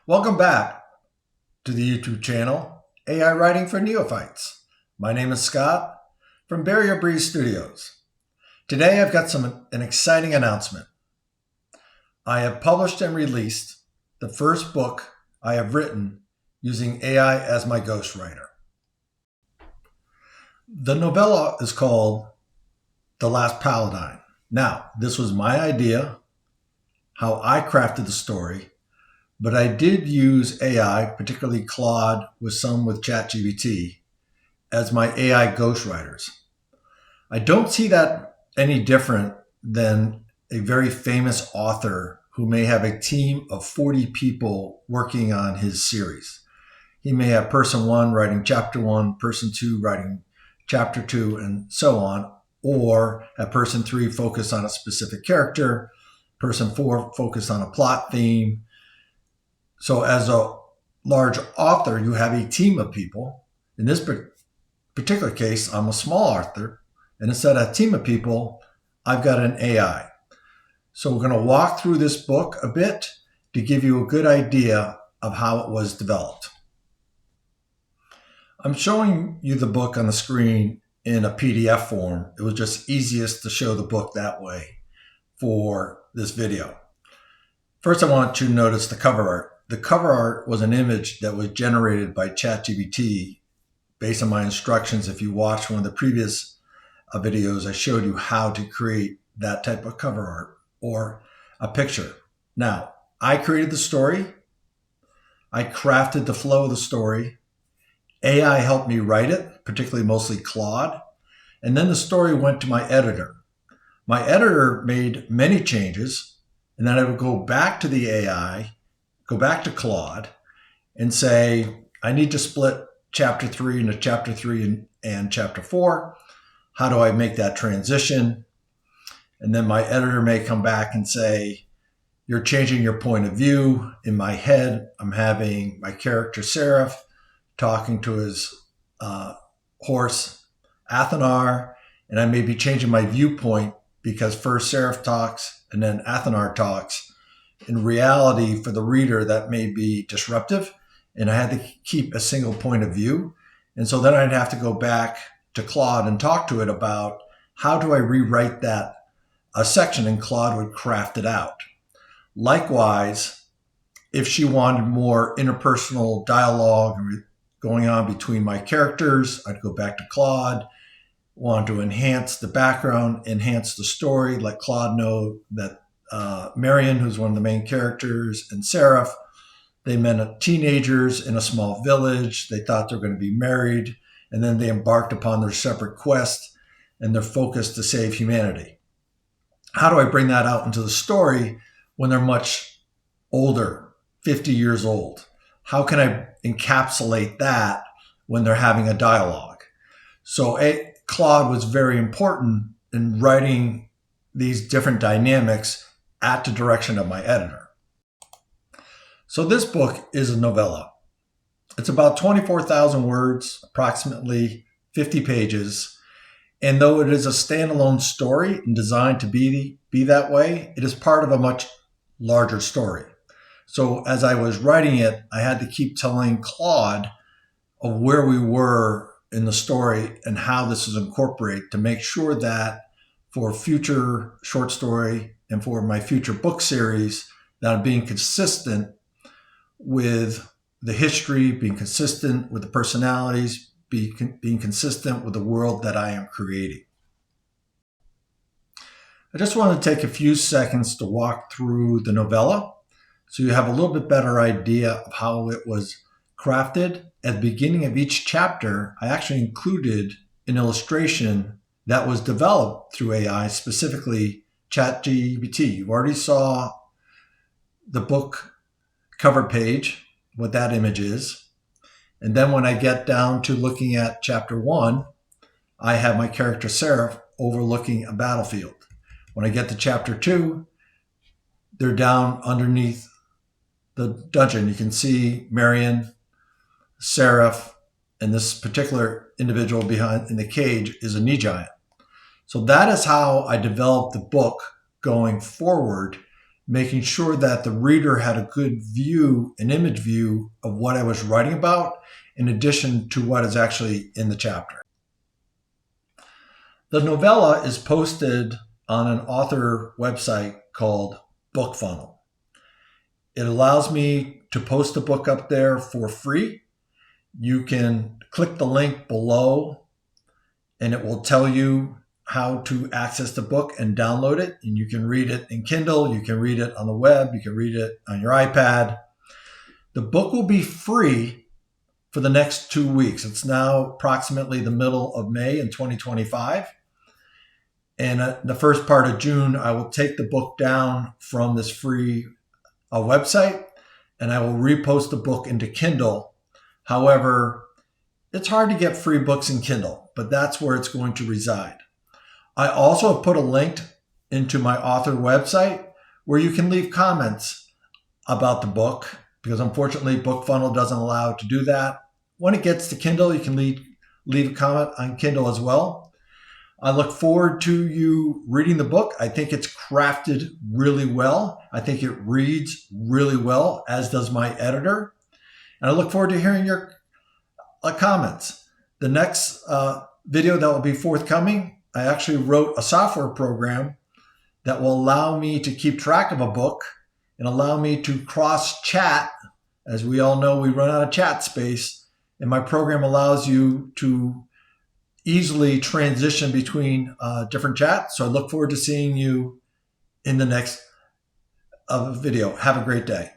Welcome back to the YouTube channel, AI Writing for Neophytes. My name is Scott from Barrier Breeze Studios. Today I've got an exciting announcement. I have published and released the first book I have written using AI as my ghostwriter. The novella is called The Last Paladin. Now, this was my idea, how I crafted the story, but I did use AI, particularly Claude with ChatGPT, as my AI ghostwriters. I don't see that any different than a very famous author who may have a team of 40 people working on his series. He may have person one writing chapter one, person two writing chapter two, and so on, or have person three focus on a specific character, person four focus on a plot theme. So as a large author, you have a team of people. In this particular case, I'm a small author, and instead of a team of people, I've got an AI. So we're going to walk through this book a bit to give you a good idea of how it was developed. I'm showing you the book on the screen in a PDF form. It was just easiest to show the book that way for this video. First, I want you to notice the cover art. The cover art was an image that was generated by ChatGPT based on my instructions. If you watched one of the previous videos, I showed you how to create that type of cover art or a picture. Now, I created the story. I crafted the flow of the story. AI helped me write it, particularly mostly Claude. And then the story went to my editor. My editor made many changes, and then I would go back to the AI, go back to Claude, and say, I need to split chapter 3 into chapter 3 and chapter 4. How do I make that transition? And then my editor may come back and say, you're changing your point of view. In my head, I'm having my character Seraph talking to his horse Athanar, and I may be changing my viewpoint because first Seraph talks and then Athanar talks. In reality, for the reader, that may be disruptive, and I had to keep a single point of view. And so then I'd have to go back to Claude and talk to it about how do I rewrite that section, and Claude would craft it out. Likewise, if she wanted more interpersonal dialogue going on between my characters, I'd go back to Claude. Want to enhance the background, enhance the story, let Claude know that Marion, who's one of the main characters, and Seraph, they met teenagers in a small village. They thought they were going to be married, and then they embarked upon their separate quest and their focus to save humanity. How do I bring that out into the story when they're much older, 50 years old? How can I encapsulate that when they're having a dialogue? So Claude was very important in writing these different dynamics at the direction of my editor. So this book is a novella. It's about 24,000 words, approximately 50 pages. And though it is a standalone story and designed to be that way, it is part of a much larger story. So as I was writing it, I had to keep telling Claude of where we were in the story and how this is incorporated to make sure that for future short story and for my future book series, that I'm being consistent with the history, being consistent with the personalities, being consistent with the world that I am creating. I just want to take a few seconds to walk through the novella so you have a little bit better idea of how it was crafted. At the beginning of each chapter, I actually included an illustration that was developed through AI, specifically ChatGPT. You already saw the book cover page, what that image is. And then when I get down to looking at chapter 1, I have my character Seraph overlooking a battlefield. When I get to chapter 2, they're down underneath the dungeon. You can see Marion, Seraph, and this particular individual behind in the cage is a knee giant. So that is how I developed the book going forward, making sure that the reader had a good view, an image view of what I was writing about, in addition to what is actually in the chapter. The novella is posted on an author website called BookFunnel. It allows me to post a book up there for free. You can click the link below and it will tell you how to access the book and download it. And you can read it in Kindle, you can read it on the web, you can read it on your iPad. The book will be free for the next 2 weeks. It's now approximately the middle of May in 2025. And the first part of June, I will take the book down from this free website and I will repost the book into Kindle. However, it's hard to get free books in Kindle, but that's where it's going to reside. I also have put a link into my author website where you can leave comments about the book, because unfortunately BookFunnel doesn't allow to do that. When it gets to Kindle, you can leave a comment on Kindle as well. I look forward to you reading the book. I think it's crafted really well. I think it reads really well, as does my editor. And I look forward to hearing your comments. The next video that will be forthcoming, I actually wrote a software program that will allow me to keep track of a book and allow me to cross-chat. As we all know, we run out of chat space, and my program allows you to easily transition between different chats. So I look forward to seeing you in the next video. Have a great day.